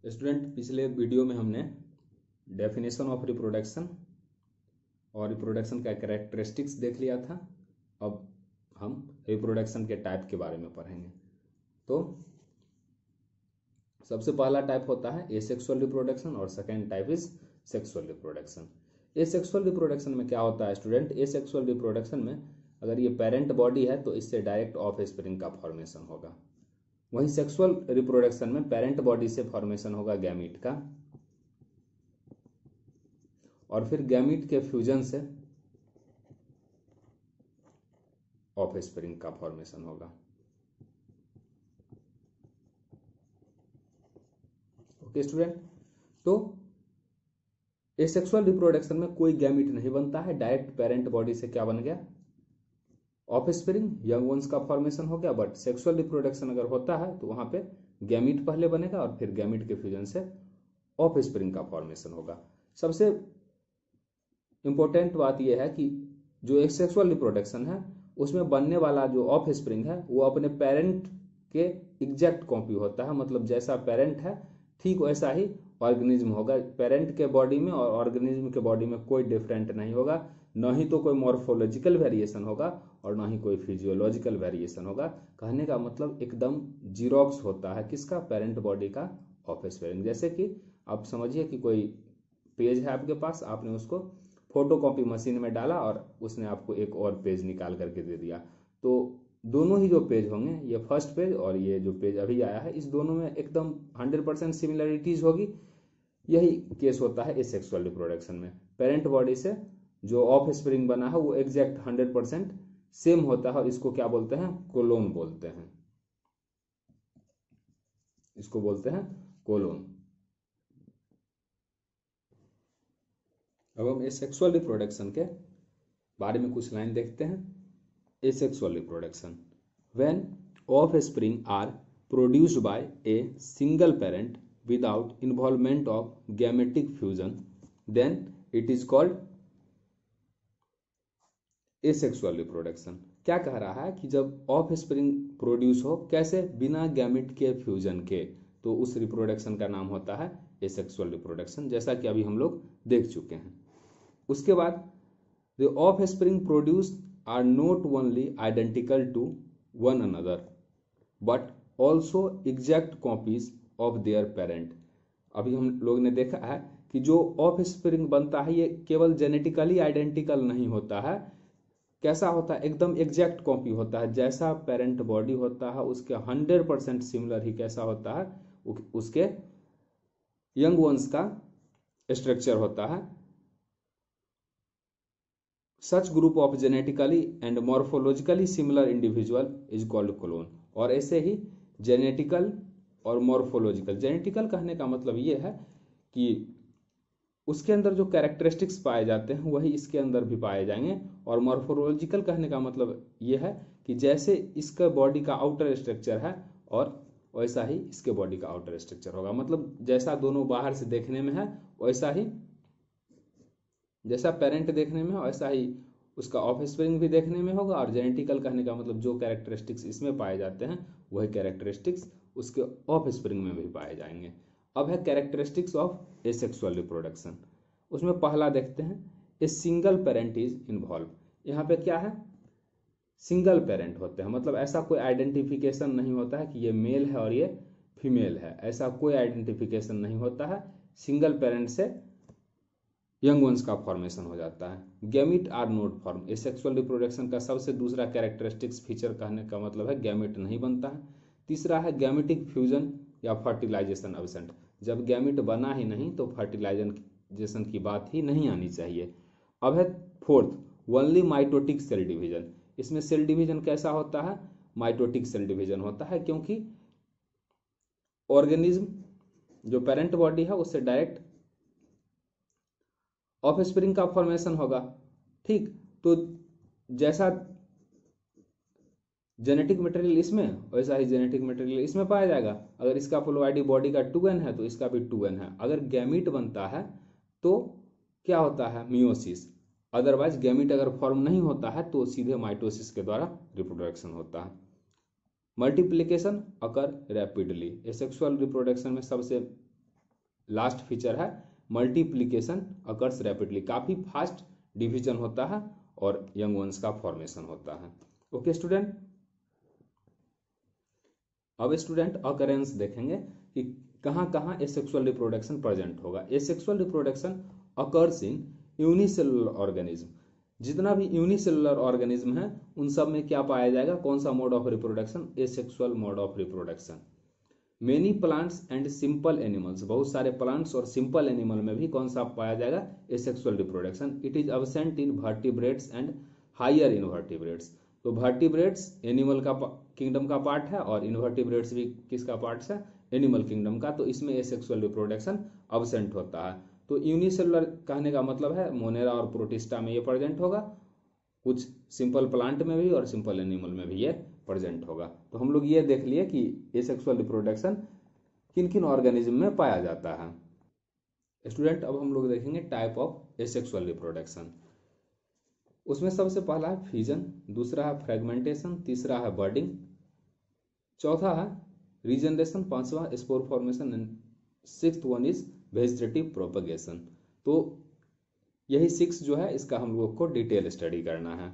Student, पिछले video में हमने डेफिनेशन ऑफ रिप्रोडक्शन और रिप्रोडक्शन का कैरेक्टरिस्टिक्स देख लिया था। अब हम रिप्रोडक्शन के टाइप के बारे में पढ़ेंगे। तो सबसे पहला टाइप होता है एसेक्सुअल रिप्रोडक्शन और second type is sexual reproduction. Asexual reproduction में क्या होता है स्टूडेंट? एसेक्सुअल रिप्रोडक्शन में अगर ये पेरेंट बॉडी है तो इससे डायरेक्ट ऑफ स्प्रिंग का फॉर्मेशन होगा। वहीं सेक्सुअल रिप्रोडक्शन में पेरेंट बॉडी से फॉर्मेशन होगा गैमीट का, और फिर गैमीट के फ्यूजन से ऑफ स्प्रिंग का फॉर्मेशन होगा। ओके स्टूडेंट, तो एसेक्सुअल रिप्रोडक्शन में कोई गैमीट नहीं बनता है, डायरेक्ट पेरेंट बॉडी से क्या बन गया? ऑफ स्प्रिंग, यंग वंस का फॉर्मेशन हो गया। बट सेक्सुअल रिप्रोडक्शन अगर होता है तो वहां पे गैमीट पहले बनेगा और फिर गैमीट के फ्यूजन से ऑफ स्प्रिंग का फॉर्मेशन होगा। सबसे इंपॉर्टेंट बात यह है कि जो एक सेक्सुअल रिप्रोडक्शन है उसमें बनने वाला जो ऑफ स्प्रिंग है वो अपने पेरेंट के एग्जैक्ट कॉपी होता है। मतलब जैसा पेरेंट है ठीक वैसा ही ऑर्गेनिज्म होगा। पेरेंट के बॉडी में और ऑर्गेनिज्म के बॉडी में कोई डिफरेंट नहीं होगा, न ही तो कोई मॉर्फोलॉजिकल वेरिएशन होगा और ना ही कोई फिजियोलॉजिकल वेरिएशन होगा। कहने का मतलब एकदम जीरोक्स होता है किसका? पेरेंट बॉडी का ऑफ स्प्रिंग। जैसे कि आप समझिए कि कोई पेज है आपके पास, आपने उसको फोटोकॉपी मशीन में डाला और उसने आपको एक और पेज निकाल करके दे दिया। तो दोनों ही जो पेज होंगे, ये फर्स्ट पेज और ये जो पेज अभी आया है, इस दोनों में एकदम 100% सिमिलरिटीज होगी। यही केस होता है एसेक्सुअल रिप्रोडक्शन में। पेरेंट बॉडी से जो ऑफ स्प्रिंग बना है वो एग्जैक्ट 100% सेम होता है और इसको क्या बोलते हैं? कोलोन बोलते हैं। इसको बोलते हैं कोलोन। अब हम एसेक्सुअल रिप्रोडक्शन के बारे में कुछ लाइन देखते हैं। Asexual reproduction, when offspring are produced by a single parent without involvement of gametic fusion then it is called asexual reproduction. क्या कह रहा है कि जब ऑफ स्प्रिंग प्रोड्यूस हो, कैसे? बिना गैमेट के फ्यूजन के, तो उस रिप्रोडक्शन का नाम होता है एसेक्सुअल रिप्रोडक्शन, जैसा कि अभी हम लोग देख चुके हैं। उसके बाद the offspring produce are not only identical to one another but also exact copies of their parent. अभी हम लोग ने देखा है कि जो ऑफ स्प्रिंग बनता है ये केवल जेनेटिकली आइडेंटिकल नहीं होता है। कैसा होता है? एकदम एग्जैक्ट कॉपी होता है। जैसा पेरेंट बॉडी होता है उसके 100% सिमिलर ही कैसा होता है? उसके यंग वंस का स्ट्रक्चर होता है। Such group of genetically and morphologically similar individual is called clone. और ऐसे ही जेनेटिकल और मॉर्फोलॉजिकल, जेनेटिकल कहने का मतलब ये है कि उसके अंदर जो कैरेक्टरिस्टिक्स पाए जाते हैं वही इसके अंदर भी पाए जाएंगे। और मॉर्फोलॉजिकल कहने का मतलब ये है कि जैसे इसका बॉडी का आउटर स्ट्रक्चर है और वैसा ही इसके बॉडी का आउटर स्ट्रक्चर होगा। मतलब जैसा दोनों बाहर से देखने में है वैसा ही, जैसा पेरेंट देखने में है वैसा ही उसका ऑफ स्प्रिंग भी देखने में होगा। और जेनेटिकल कहने का मतलब जो कैरेक्टरिस्टिक्स इसमें पाए जाते हैं वही कैरेक्टरिस्टिक्स उसके ऑफ स्प्रिंग में भी पाए जाएंगे। अब है कैरेक्टरिस्टिक्स ऑफ एसेक्सुअल रिप्रोडक्शन। उसमें पहला देखते हैं, ए सिंगल पेरेंट इज इन्वॉल्व। यहाँ पे क्या है? सिंगल पेरेंट होते हैं, मतलब ऐसा कोई आइडेंटिफिकेशन नहीं होता है कि ये मेल है और ये फीमेल है, ऐसा कोई आइडेंटिफिकेशन नहीं होता है। सिंगल पेरेंट से यंग वंस का फॉर्मेशन हो जाता है। Gamete are not form. Asexual reproduction का सबसे दूसरा कैरेक्टरिस्टिक्स फीचर कहने का मतलब है गैमिट नहीं बनता है। तीसरा है गैमेटिक फ्यूजन या फर्टिलाइजेशन एब्सेंट। जब गैमिट बना ही नहीं तो फर्टिलाइजेशन की बात ही नहीं आनी चाहिए। अब है fourth, only mitotic cell division. इसमें सेल डिवीजन कैसा होता है? माइटोटिक सेल डिवीजन होता है, क्योंकि ऑर्गेनिज्म जो पेरेंट बॉडी है उससे डायरेक्ट ऑफ स्प्रिंग का फॉर्मेशन होगा। ठीक, तो जैसा जेनेटिक मटेरियल इसमें वैसा ही जेनेटिक मटेरियल इसमें पाया जाएगा। अगर इसका प्लोइडी बॉडी का 2n है तो इसका भी 2n है। अगर गैमीट बनता है तो क्या होता है? मियोसिस। अदरवाइज गैमीट अगर फॉर्म नहीं होता है तो सीधे माइटोसिस के द्वारा रिप्रोडक्शन होता है। मल्टीप्लिकेशन अकर रैपिडली। एसेक्सुअल रिप्रोडक्शन में सबसे लास्ट फीचर है मल्टीप्लीकेशन अकर्स रैपिडली, काफी फास्ट डिवीजन होता है और यंग वंस का फॉर्मेशन होता है। ओके स्टूडेंट, अब स्टूडेंट अकरेंस देखेंगे कि कहाँ कहाँ एसेक्सुअल रिप्रोडक्शन प्रेजेंट होगा। Asexual reproduction occurs in unicellular organism, जितना भी यूनिसेलुलर ऑर्गेनिज्म है उन सब में क्या पाया जाएगा, कौन सा mode of reproduction, asexual mode of reproduction. Many plants and simple animals, बहुत सारे प्लांट्स और सिंपल एनिमल में भी कौन सा पाया जाएगा, asexual reproduction. It is absent in vertebrates and higher invertebrates. तो वर्टिब्रेट्स एनिमल का किंगडम का पार्ट है और इनवर्टिब्रेट्स भी किसका पार्ट है, एनिमल किंगडम का, तो इसमें एसेक्सुअल रिप्रोडक्शन अब्सेंट होता है। तो यूनिसेलुलर कहने का मतलब है मोनेरा और प्रोटिस्टा में ये प्रेजेंट होगा, कुछ सिंपल प्लांट में भी और सिंपल एनिमल में भी ये प्रेजेंट होगा। तो हम लोग ये देख लिए कि एसेक्सुअल रिप्रोडक्शन किन किन ऑर्गेनिज्म में पाया जाता है। स्टूडेंट, अब हम लोग देखेंगे टाइप ऑफ एसेक्सुअल रिप्रोडक्शन। उसमें सबसे पहला है फ्यूजन, दूसरा है फ्रेगमेंटेशन, तीसरा है बर्डिंग, चौथा है रीजनरेशन, पांचवा spore formation and sixth one is vegetative propagation. तो यही 6 जो है इसका हम लोग को डिटेल स्टडी करना है।